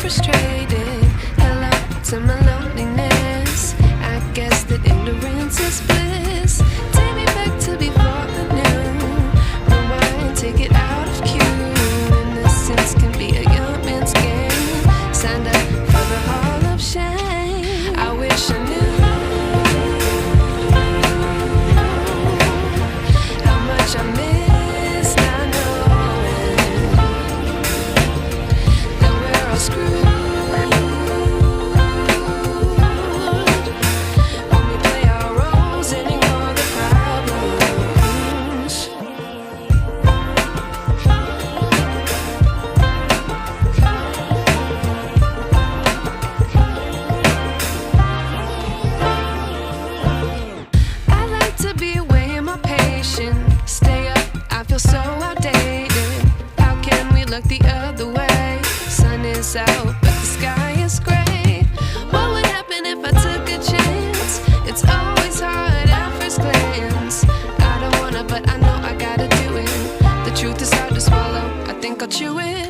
frustrated. Hello to my loneliness. I guess that ignorance is bliss. Take me back to before I knew. Rewind, take it out of cue. Innocence can be a young man's game. Signed up for the hall of shame. I wish I knew how much I miss not knowing that we're all screwed. Stay up, I feel so outdated. How can we look the other way? Sun is out, but the sky is gray. What would happen if I took a chance? It's always hard at first glance. I don't wanna, but I know I gotta do it. The truth is hard to swallow, I think I'll chew it.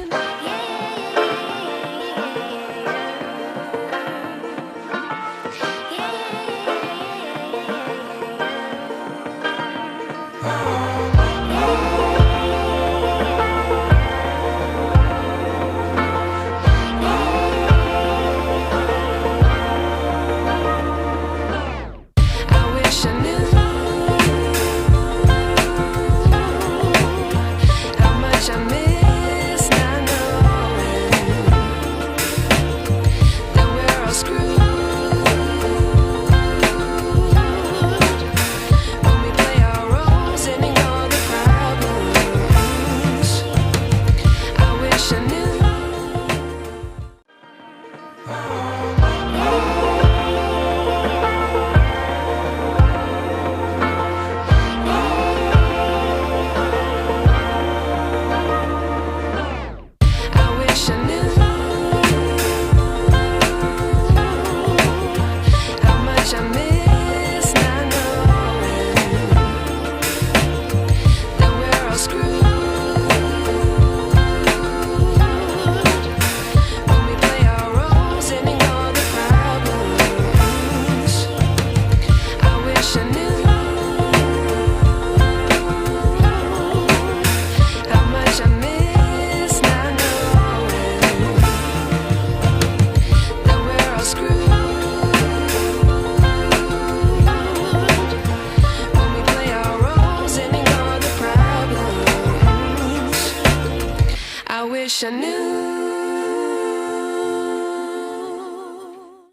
I wish I knew.